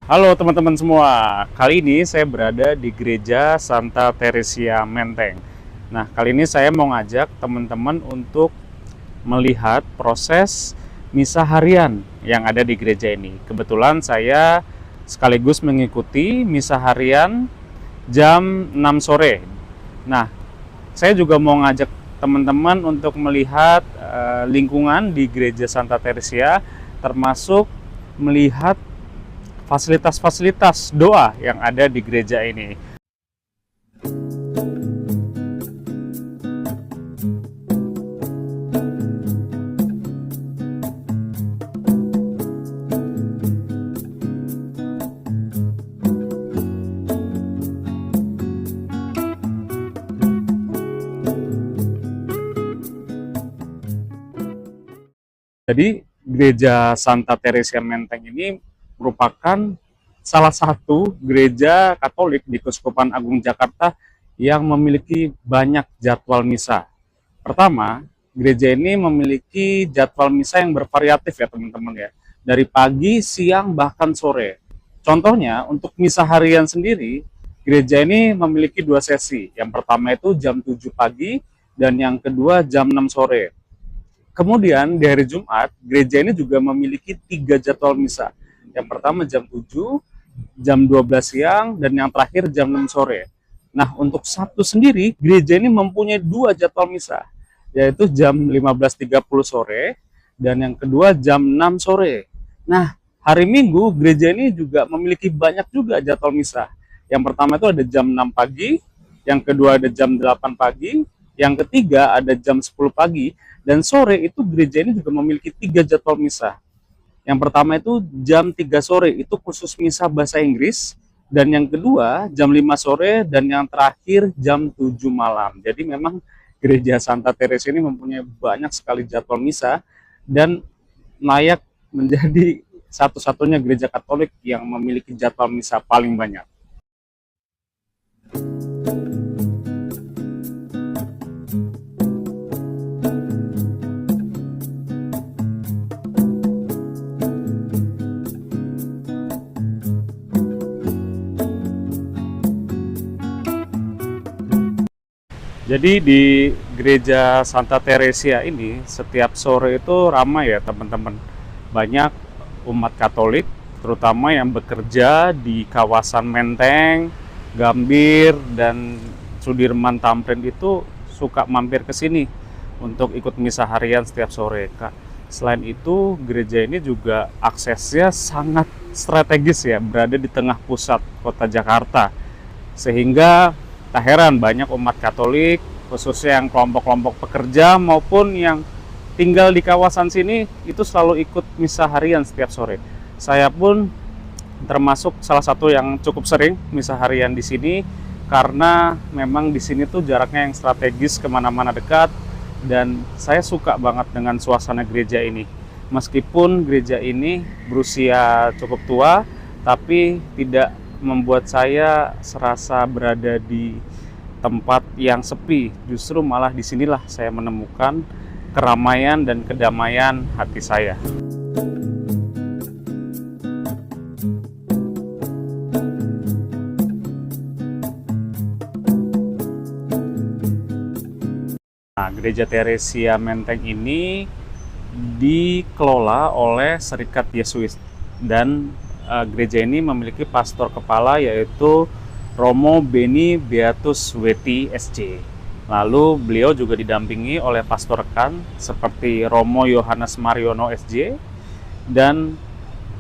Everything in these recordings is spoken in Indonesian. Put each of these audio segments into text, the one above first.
Halo teman-teman semua, kali ini saya berada di Gereja Santa Teresia Menteng. Nah, kali ini saya mau ngajak teman-teman untuk melihat proses misa harian yang ada di gereja ini. Kebetulan saya sekaligus mengikuti misa harian jam 6 sore. Nah, saya juga mau ngajak teman-teman untuk melihat lingkungan di Gereja Santa Teresia, termasuk melihat fasilitas-fasilitas doa yang ada di gereja ini. Jadi gereja Santa Teresia Menteng ini merupakan salah satu gereja Katolik di Keuskupan Agung Jakarta yang memiliki banyak jadwal misa. Pertama, gereja ini memiliki jadwal misa yang bervariatif ya teman-teman ya. Dari pagi, siang, bahkan sore. Contohnya, untuk misa harian sendiri, gereja ini memiliki dua sesi. Yang pertama itu jam 7 pagi, dan yang kedua jam 6 sore. Kemudian di hari Jumat, gereja ini juga memiliki 3 jadwal misa. Yang pertama jam 7, jam 12 siang, dan yang terakhir jam 6 sore. Nah, untuk Sabtu sendiri, gereja ini mempunyai 2 jadwal misa, yaitu jam 15.30 sore, dan yang kedua jam 6 sore. Nah, hari Minggu, gereja ini juga memiliki banyak juga jadwal misa. Yang pertama itu ada jam 6 pagi, yang kedua ada jam 8 pagi, yang ketiga ada jam 10 pagi, dan sore itu gereja ini juga memiliki 3 jadwal misa. Yang pertama itu jam 3 sore, itu khusus misa bahasa Inggris. Dan yang kedua jam 5 sore, dan yang terakhir jam 7 malam. Jadi memang gereja Santa Teresa ini mempunyai banyak sekali jadwal misa, dan layak menjadi satu-satunya gereja Katolik yang memiliki jadwal misa paling banyak. Jadi di gereja Santa Teresia ini setiap sore itu ramai ya teman-teman. Banyak umat Katolik, terutama yang bekerja di kawasan Menteng, Gambir, dan Sudirman Tamrin itu suka mampir ke sini untuk ikut misa harian setiap sore, Kak. Selain itu, gereja ini juga aksesnya sangat strategis ya, berada di tengah pusat kota Jakarta. Sehingga tak heran banyak umat Katolik, khususnya yang kelompok-kelompok pekerja maupun yang tinggal di kawasan sini, itu selalu ikut misa harian setiap sore. Saya pun termasuk salah satu yang cukup sering misa harian di sini, karena memang di sini tuh jaraknya yang strategis, kemana-mana dekat, dan saya suka banget dengan suasana gereja ini. Meskipun gereja ini berusia cukup tua, tapi tidak membuat saya serasa berada di tempat yang sepi. Justru malah disinilah saya menemukan keramaian dan kedamaian hati saya. Nah, Gereja Teresia Menteng ini dikelola oleh Serikat Yesuit, dan gereja ini memiliki pastor kepala yaitu Romo Beni Beatus Weti SC. Lalu beliau juga didampingi oleh pastor rekan seperti Romo Yohanes Mariono SJ, dan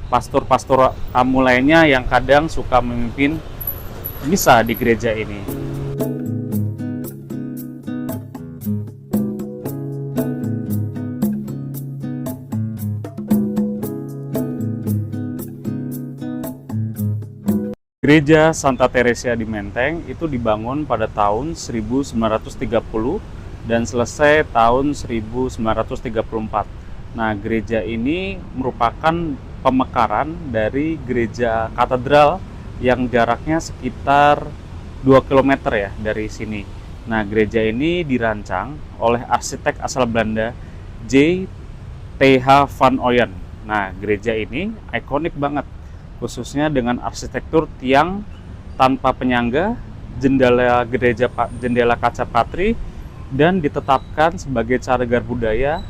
pastor-pastor tamu lainnya yang kadang suka memimpin misa di gereja ini. Gereja Santa Teresia di Menteng itu dibangun pada tahun 1930 dan selesai tahun 1934. Nah, gereja ini merupakan pemekaran dari gereja katedral yang jaraknya sekitar 2 km ya dari sini. Nah, gereja ini dirancang oleh arsitek asal Belanda J. T. H. van Ooyen. Nah, gereja ini ikonik banget khususnya dengan arsitektur tiang tanpa penyangga, jendela kaca patri, dan ditetapkan sebagai cagar budaya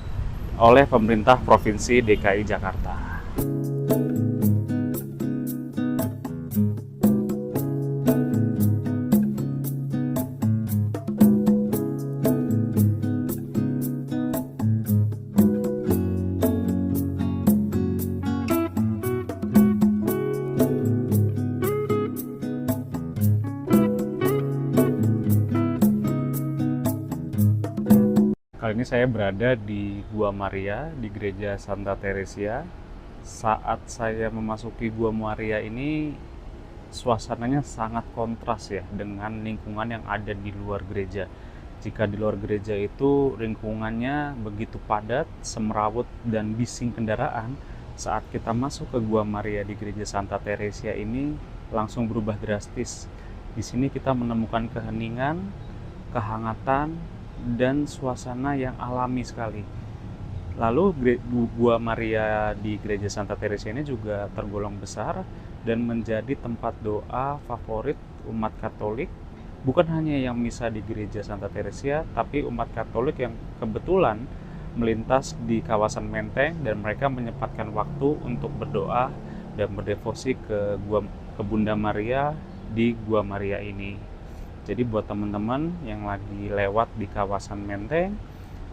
oleh pemerintah Provinsi DKI Jakarta. Kali ini saya berada di Gua Maria di Gereja Santa Teresia. Saat saya memasuki Gua Maria ini, suasananya sangat kontras ya dengan lingkungan yang ada di luar gereja. Jika di luar gereja itu lingkungannya begitu padat, semrawut, dan bising kendaraan, saat kita masuk ke Gua Maria di Gereja Santa Teresia ini langsung berubah drastis. Di sini kita menemukan keheningan, kehangatan, dan suasana yang alami sekali. Lalu Gua Maria di Gereja Santa Teresia ini juga tergolong besar dan menjadi tempat doa favorit umat Katolik, bukan hanya yang misa di Gereja Santa Teresia, tapi umat Katolik yang kebetulan melintas di kawasan Menteng dan mereka menyempatkan waktu untuk berdoa dan berdevosi ke Bunda Maria di Gua Maria ini. Jadi buat teman-teman yang lagi lewat di kawasan Menteng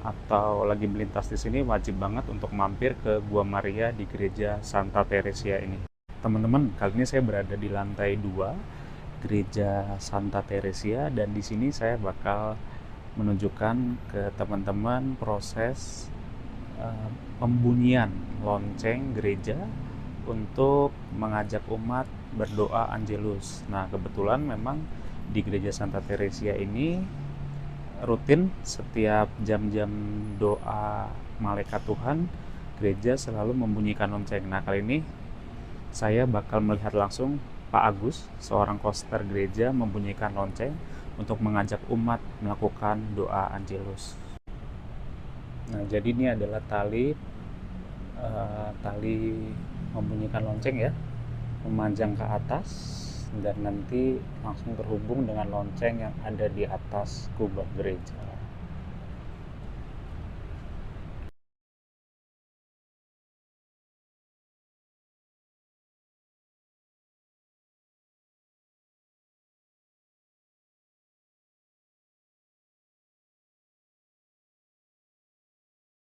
atau lagi melintas di sini, wajib banget untuk mampir ke Gua Maria di Gereja Santa Teresia ini. Teman-teman, kali ini saya berada di lantai 2 Gereja Santa Teresia, dan di sini saya bakal menunjukkan ke teman-teman proses pembunyian lonceng gereja untuk mengajak umat berdoa Angelus. Nah, kebetulan memang di Gereja Santa Teresia ini rutin setiap jam-jam doa Malaikat Tuhan, gereja selalu membunyikan lonceng. Nah, kali ini saya bakal melihat langsung Pak Agus, seorang koster gereja, membunyikan lonceng untuk mengajak umat melakukan doa Angelus. Nah, jadi ini adalah tali membunyikan lonceng ya, memanjang ke atas dan nanti langsung terhubung dengan lonceng yang ada di atas kubah gereja.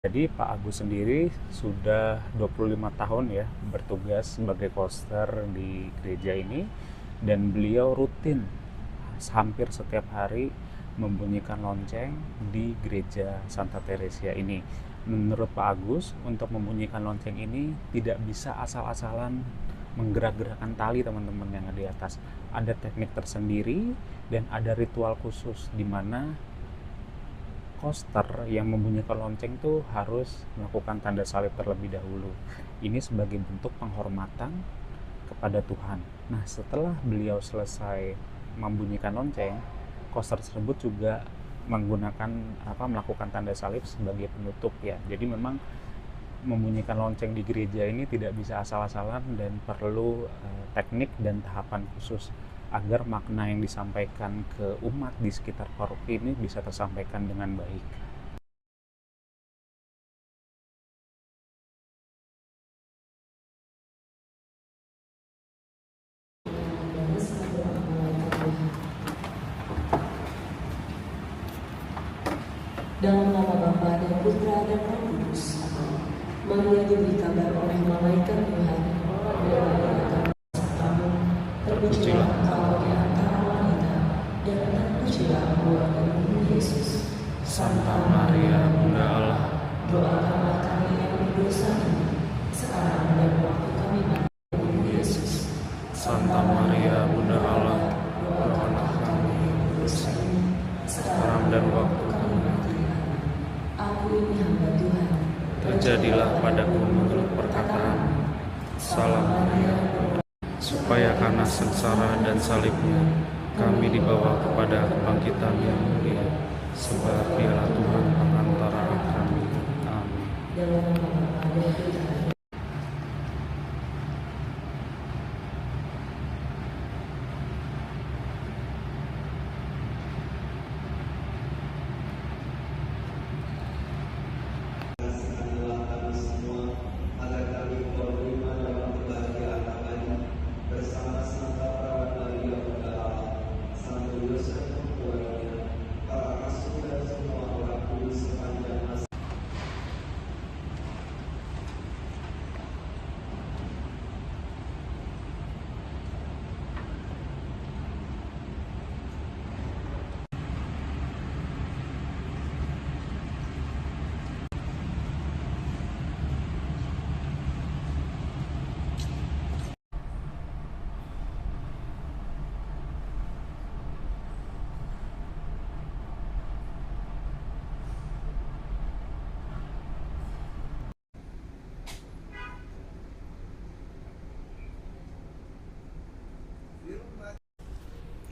Jadi Pak Agus sendiri sudah 25 tahun ya bertugas sebagai koster di gereja ini, dan beliau rutin hampir setiap hari membunyikan lonceng di Gereja Santa Teresia ini. Menurut Pak Agus, untuk membunyikan lonceng ini tidak bisa asal-asalan menggerak-gerakkan tali teman-teman yang ada di atas. Ada teknik tersendiri dan ada ritual khusus di mana koster yang membunyikan lonceng itu harus melakukan tanda salib terlebih dahulu. Ini sebagai bentuk penghormatan kepada Tuhan. Nah, setelah beliau selesai membunyikan lonceng, koster tersebut juga melakukan tanda salib sebagai penutup ya. Jadi memang membunyikan lonceng di gereja ini tidak bisa asal-asalan dan perlu teknik dan tahapan khusus agar makna yang disampaikan ke umat di sekitar paroki ini bisa tersampaikan dengan baik. Dalam nama Bapa dan Putra dan Roh Kudus. Maria diberi kabar oleh malaikat Tuhan, terpujilah engkau di antara wanita, dan terpujilah buah dari Yesus. Santa Maria, Bunda Allah, doakanlah kami yang berdosa ini, sekarang dan waktu kami mati. Yesus. Santa Maria, Bunda Allah, doakanlah kami yang berdosa ini, sekarang dan waktu kami mati. Aku ini hamba Tuhan. Terjadilah padaku menurut perkataan. Salam Maria, supaya karena sengsara dan salibnya kami dibawa kepada kebangkitan yang mulia, sebab Dialah Tuhan antara kami. Amin. Dalam nama Bapa dan Putra.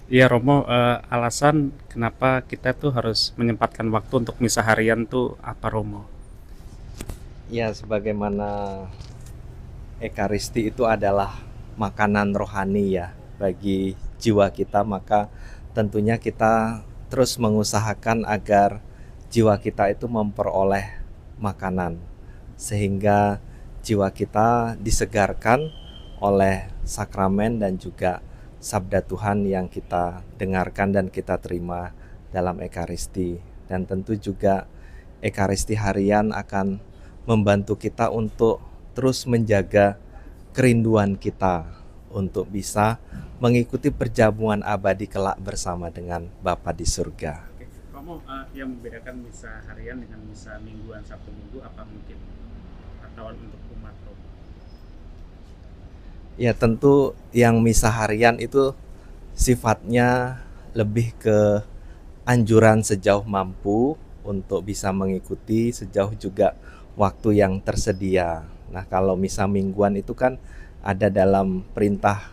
Iya Romo, alasan kenapa kita tuh harus menyempatkan waktu untuk misa harian tuh apa Romo? Ya, sebagaimana Ekaristi itu adalah makanan rohani ya bagi jiwa kita, maka tentunya kita terus mengusahakan agar jiwa kita itu memperoleh makanan sehingga jiwa kita disegarkan oleh sakramen dan juga sabda Tuhan yang kita dengarkan dan kita terima dalam Ekaristi. Dan tentu juga Ekaristi harian akan membantu kita untuk terus menjaga kerinduan kita untuk bisa mengikuti perjamuan abadi kelak bersama dengan Bapa di surga. Oke, Romo, yang membedakan misa harian dengan misa mingguan Sabtu Minggu apa mungkin? Atau untuk umat Romo? Ya tentu yang misa harian itu sifatnya lebih ke anjuran sejauh mampu untuk bisa mengikuti, sejauh juga waktu yang tersedia. Nah, kalau misa mingguan itu kan ada dalam perintah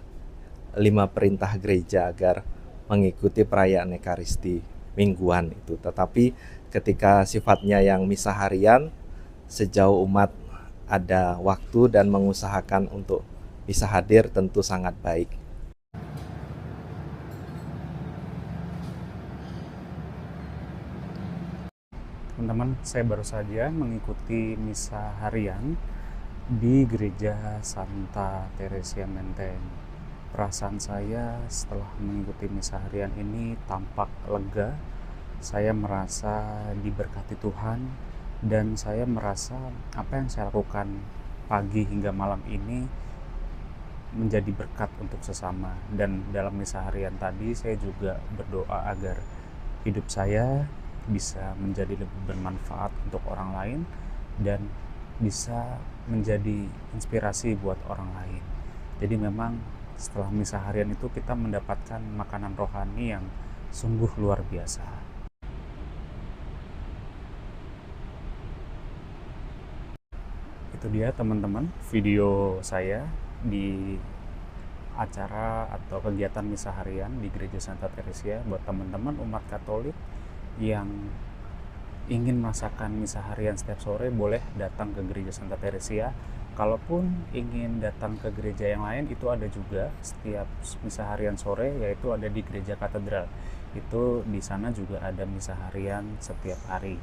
5 perintah gereja agar mengikuti perayaan Ekaristi mingguan itu. Tetapi ketika sifatnya yang misa harian, sejauh umat ada waktu dan mengusahakan untuk bisa hadir tentu sangat baik. Teman-teman, saya baru saja mengikuti misa harian di Gereja Santa Teresia Menteng. Perasaan saya setelah mengikuti misa harian ini tampak lega. Saya merasa diberkati Tuhan dan saya merasa apa yang saya lakukan pagi hingga malam ini menjadi berkat untuk sesama. Dan dalam misa harian tadi saya juga berdoa agar hidup saya bisa menjadi lebih bermanfaat untuk orang lain dan bisa menjadi inspirasi buat orang lain. Jadi memang setelah misa harian itu kita mendapatkan makanan rohani yang sungguh luar biasa. Itu dia teman-teman video saya di acara atau kegiatan misa harian di Gereja Santa Teresia buat teman-teman umat Katolik yang ingin merasakan misa harian setiap sore boleh datang ke Gereja Santa Teresia. Kalaupun ingin datang ke gereja yang lain itu ada juga setiap misa harian sore, yaitu ada di Gereja Katedral. Itu di sana juga ada misa harian setiap hari.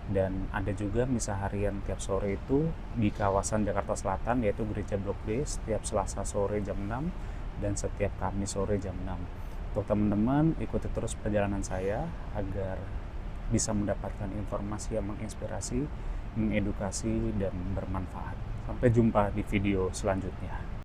Dan ada juga misa harian tiap sore itu di kawasan Jakarta Selatan, yaitu Gereja Blok D setiap Selasa sore jam 6 dan setiap Kamis sore jam 6. Untuk teman-teman, ikuti terus perjalanan saya agar bisa mendapatkan informasi yang menginspirasi, mengedukasi, dan bermanfaat. Sampai jumpa di video selanjutnya.